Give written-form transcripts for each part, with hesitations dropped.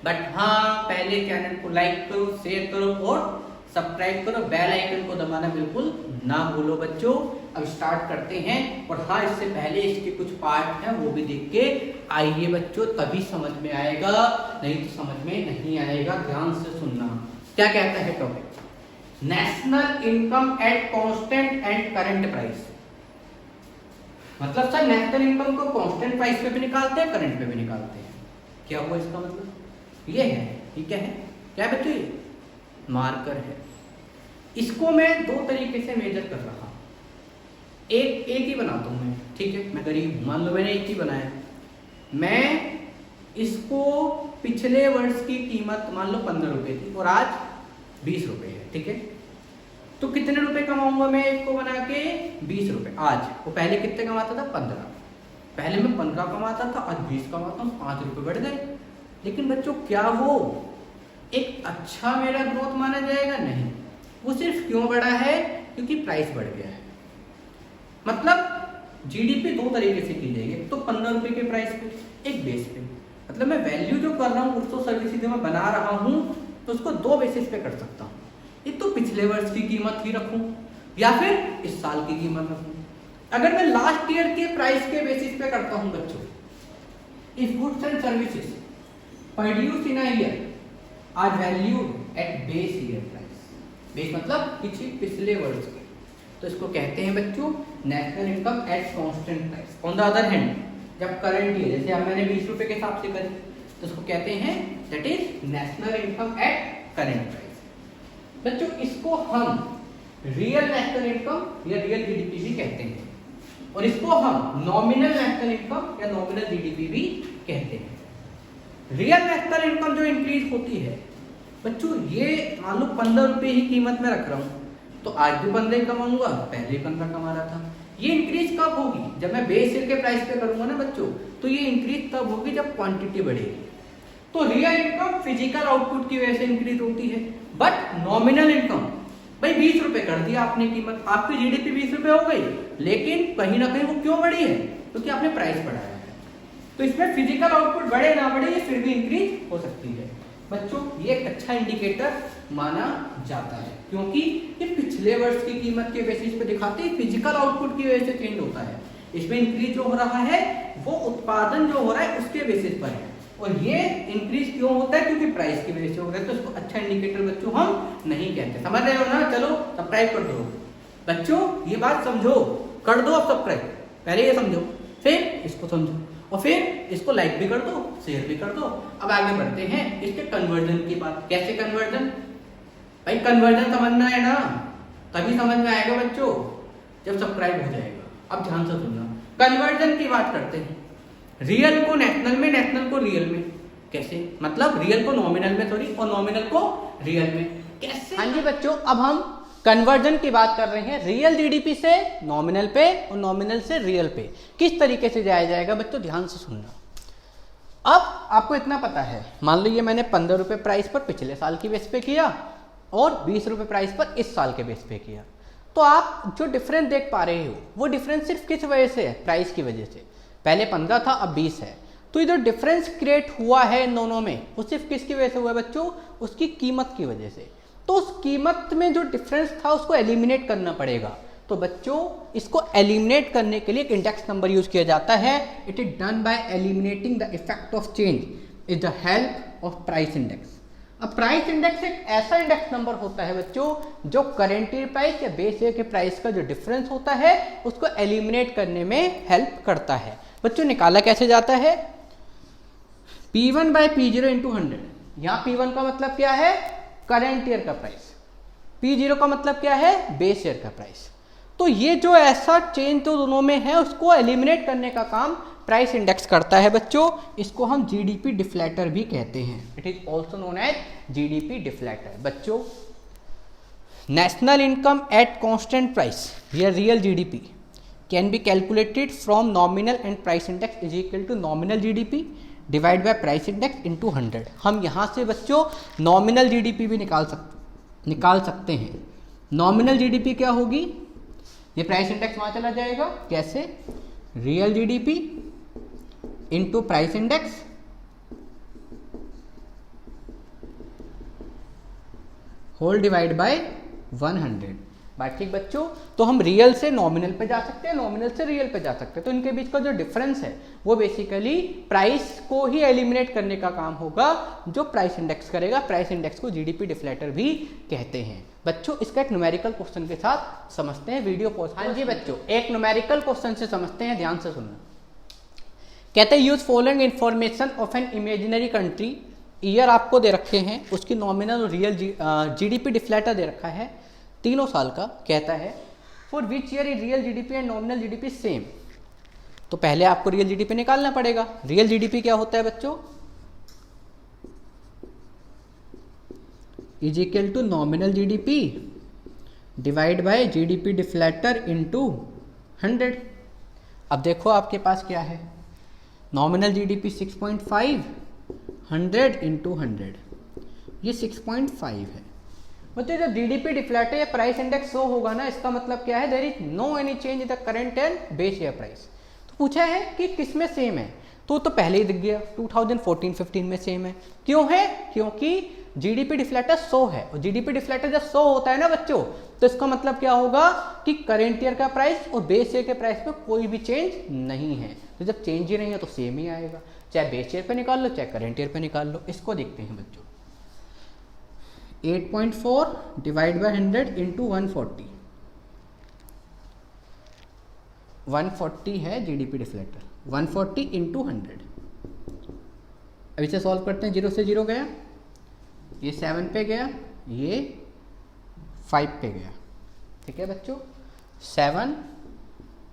But हाँ, पहले channel को लाइक करो, शेयर करो और सब्सक्राइब करो, बेल आइकन को दबाना बिल्कुल ना भूलो बच्चों। अब स्टार्ट करते हैं। और हाँ, इससे पहले इसके कुछ पार्ट हैं वो भी देख के आइए बच्चों, तभी समझ में आएगा, नहीं तो समझ में नहीं आएगा। ध्यान से सुनना। क्या कहता है topic? National income at constant and current price. मतलब सर नेशनल इनकम को कांस्टेंट प्राइस पे भी निकालते हैं, करंट पे भी निकालते हैं। क्या हुआ इसका मतलब? ये है, ठीक है, क्या बच्चों? ये मार्कर है। इसको मैं दो तरीके से मेजर कर रहा हूं। एक ही बनाता हूं मैं, ठीक है, मैं गरीब हूं, मान लो मैंने एक ही बनाया। मैं इसको पिछले वर्ष की कीमत मान लो 15 रुपए थी और आज 20 रुपए है, ठीक है। तो कितने रुपए कमाऊंगा मैं इसको बना के? 20 रुपए आज। वो पहले कितने कमाता था? 15। पहले मैं 15 कमाता था, आज 20 कमाता हूँ, 5 रुपए बढ़ गए। लेकिन बच्चों क्या वो एक अच्छा मेरा ग्रोथ माना जाएगा? नहीं। वो सिर्फ क्यों बढ़ा है? क्योंकि प्राइस बढ़ गया है। मतलब जीडीपी दो तरीके से की जाएगी, तो 15 रुपए के प्राइस पे, एक बेस पे। मतलब मैं वैल्यू जो कर रहा हूँ, गुड्स और सर्विसेज जो मैं बना रहा हूँ, तो उसको दो बेसिस पे कर सकता हूँ। एक तो पिछले वर्ष की कीमत ही रखूं या फिर इस साल की कीमत रखूं। अगर मैं लास्ट ईयर के प्राइस के बेसिस पे करता हूं बच्चों, if goods and services produce in a year are valued at base year price. Base मतलब पिछले वर्ष के, तो इसको कहते हैं बच्चों national income at constant price. On the other hand जब करंट ईयर, जैसे अब मैंने 20 रुपए के हिसाब से करी, तो इसको कहते हैं that is national income at current price. बच्चों इसको हम रियल नेशनल इनकम या रियल जीडीपी भी कहते हैं, और इसको हम नॉमिनल नेशनल इनकम या नॉमिनल जीडीपी भी कहते हैं। रियल नेशनल इनकम जो इंक्रीज होती है बच्चों, ये मान लो 15 रुपए ही कीमत में रख रहा हूं, तो आज भी 15 कमाऊंगा, पहले 15 कमा रहा था। ये इंक्रीज कब होगी? जब मैं बेस ईयर के प्राइस पे करूंगा ना बच्चों, तो ये इंक्रीज तब होगी जब क्वांटिटी बढ़ेगी। तो रियल इनकम फिजिकल आउटपुट की वजह से इंक्रीज होती है, बट नॉमिनल इनकम भाई 20 रुपए कर दिया आपने कीमत, आपकी जीडीपी 20 रुपए हो गई, लेकिन कहीं ना कहीं वो क्यों बढ़ी है? क्योंकि आपने प्राइस बढ़ाया है। तो इसमें फिजिकल आउटपुट बढ़े ना बढ़े, ये फिर भी इंक्रीज हो सकती है। बच्चों ये एक अच्छा इंडिकेटर माना जाता है, क्योंकि ये पिछले वर्ष की कीमत के बेसिस पे दिखाते हैं, फिजिकल आउटपुट की वजह से चेंज होता है। इसमें इंक्रीज जो हो रहा है वो उत्पादन जो हो रहा है उसके बेसिस पर है, और ये इंक्रीज क्यों होता है? क्योंकि प्राइस की वजह से हो रहा है। तो इसको अच्छा इंडिकेटर बच्चों हम नहीं कहते। समझ रहे हो ना? चलो सब्सक्राइब कर दो बच्चों, ये बात समझो, कर दो अब सब्सक्राइब। पहले ये समझो, फिर इसको समझो, और फिर इसको लाइक भी कर दो, शेयर भी कर दो। अब आगे बढ़ते हैं इसके कन्वर्जन की बात। कैसे कन्वर्जन? भाई कन्वर्जन समझना है ना, तभी समझ में आएगा बच्चों जब सब्सक्राइब हो जाएगा। अब ध्यान से सुनना, कन्वर्जन की बात करते हैं। रियल को नेशनल में, नेशनल को रियल में। कैसे? मतलब रियल को नॉमिनल में सॉरी, और नॉमिनल को रियल में। कैसे? हाँ जी बच्चों, अब हम कन्वर्जन की बात कर रहे हैं। रियल जीडीपी से नॉमिनल पे और नॉमिनल से रियल पे किस तरीके से जाया जाएगा बच्चों, ध्यान से सुनना। अब आपको इतना पता है, मान लो ये मैंने 15 रुपए प्राइस पर पिछले साल की बेस पे किया और 20 रुपए प्राइस पर इस साल के बेस पे किया, तो आप जो डिफरेंस देख पा रहे हो वो डिफरेंस सिर्फ किस वजह से है? प्राइस की वजह से। पहले 15 था, अब 20 है। तो ये जो डिफरेंस क्रिएट हुआ है इन दोनों में, वो सिर्फ किसकी वजह से हुआ है बच्चों? उसकी कीमत की वजह से। तो उस कीमत में जो डिफरेंस था उसको एलिमिनेट करना पड़ेगा। तो बच्चों इसको एलिमिनेट करने के लिए एक इंडेक्स नंबर यूज किया जाता है। It is done by eliminating the effect of change is the help of price index. अब प्राइस इंडेक्स एक ऐसा इंडेक्स नंबर होता है बच्चों जो करेंट ईयर प्राइस या बेस ईयर के प्राइस का जो डिफरेंस होता है उसको एलिमिनेट करने में हेल्प करता है। बच्चों निकाला कैसे जाता है? P1 by P0 into 100। यहाँ P1 का मतलब क्या है? करेंट ईयर का प्राइस। P0 का मतलब क्या है? बेस ईयर का प्राइस। तो ये जो ऐसा चेंज तो दोनों में है उसको एलिमिनेट करने का काम प्राइस इंडेक्स करता है बच्चों। इसको हम जीडीपी डिफ्लेटर भी कहते हैं। It is also known as GDP deflator. बच्चों national income at constant price या real GDP can be calculated from nominal and price index is equal to nominal GDP divide by price index into 100। हम यहाँ से बच्चों nominal GDP भी निकाल सकते हैं। नॉमिनल जीडीपी क्या होगी? ये प्राइस इंडेक्स वहाँ चला जाएगा। कैसे? Real GDP into price index whole divide by 100। बात ठीक बच्चों। तो हम रियल से नॉमिनल पे जा सकते हैं, नॉमिनल से रियल पे जा सकते हैं। तो इनके बीच का जो डिफरेंस है वो बेसिकली प्राइस को ही एलिमिनेट करने का काम होगा, जो प्राइस इंडेक्स करेगा। प्राइस इंडेक्स को जीडीपी डिफ्लेटर भी कहते हैं। बच्चों इसका एक न्यूमेरिकल क्वेश्चन के साथ समझते हैं, वीडियो पॉज। हाँ जी बच्चों, एक न्यूमेरिकल क्वेश्चन से समझते हैं, ध्यान से सुनना। कहते हैं use following information of an imaginary country. Year आपको दे रखे हैं, उसकी नॉमिनल और रियल जीडीपी डिफ्लेटर दे रखा है 3 साल का। कहता है for which year in real GDP and nominal GDP same. तो पहले आपको रियल जीडीपी निकालना पड़ेगा। रियल जीडीपी क्या होता है बच्चों? Is equal to nominal GDP divide by GDP deflator into 100। अब देखो आपके पास क्या है, नॉमिनल जीडीपी 6.5, 100 इंटू 100, ये 6.5 है। मतलब जब जीडीपी डिफ्लेटर या प्राइस इंडेक्स शो होगा ना, इसका मतलब क्या है, there is no any change in the current and base year price. तो पूछा है कि किस में सेम है, तो पहले ही दिख गया 2014-15 में सेम है। क्यों है? क्योंकि जीडीपी डिफ्लेटर शो है, और जीडीपी डिफ्लेटर जब शो होता है ना बच्चों, तो इसका मतलब क्या होगा कि करंट ईयर का प्राइस और बेस ईयर के प्राइस में कोई भी चेंज नहीं है। तो जब चेंज ही नहीं है तो सेम ही आएगा, चाहे बेस ईयर पे निकाल लो चाहे करंट ईयर पे निकाल लो। इसको देखते हैं बच्चों, 8.4 डिवाइड बाय 100 इंटू 140। 140 है जीडीपी डिफ्लेटर, 140 इंटू 100। अब इसे सॉल्व करते हैं। 0 से 0 गया, ये 7 पे गया, ये 5 पे गया। ठीक है बच्चों, 7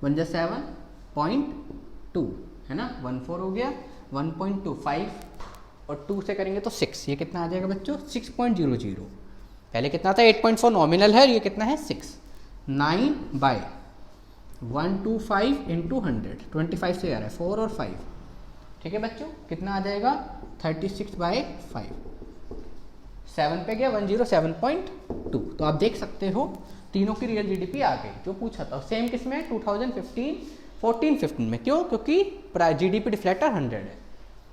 बन जा 7.2 है ना, 14 हो गया, 1.2, 5 और 2 से करेंगे तो 6। ये कितना आ जाएगा बच्चों? 6.00। पहले कितना था? 8.4 नॉमिनल है, ये कितना है? 6। 9 बाय 125 इंटू 100, 25 से आ रहा है 4 और 5। ठीक है बच्चों, कितना आ जाएगा? 36 बाय 5। 7 पे गया, 107.2। तो आप देख सकते हो तीनों की रियल जीडीपी आ गई जो पूछा था। सेम किसमें? 2014-15 में। क्यों? क्योंकि जीडीपी डिफ्लेटर 100 है।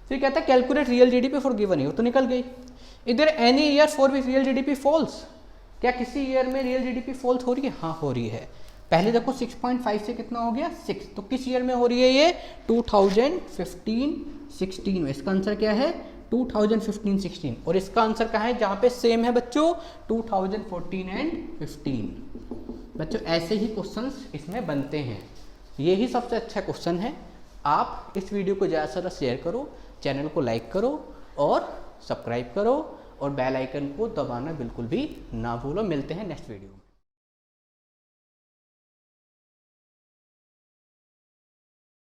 फिर कहता है calculate real GDP for given year, तो निकल गई। इधर any year for which real GDP falls. क्या किसी ईयर में रियल जीडीपी फॉल्स हो रही है? हाँ हो रही है। पहले देखो 6.5 से कितना हो गया? 6। तो किस ईयर में हो रही है ये? 2015-16 में। इसका आंसर क्या है? 2015-16। और इसका आंसर कहाँ है जहाँ पे सेम है बच्चों? 2014 एंड 15। बच्चों ऐसे ही क्वेश्चंस इसमें बनते हैं, यही सबसे अच्छा क्वेश्चन है। आप इस वीडियो को ज़्यादा से ज़्यादा शेयर करो, चैनल को लाइक करो और सब्सक्राइब करो, और बेल आइकन को दबाना बिल्कुल भी ना भूलो। मिलते हैं नेक्स्ट वीडियो में।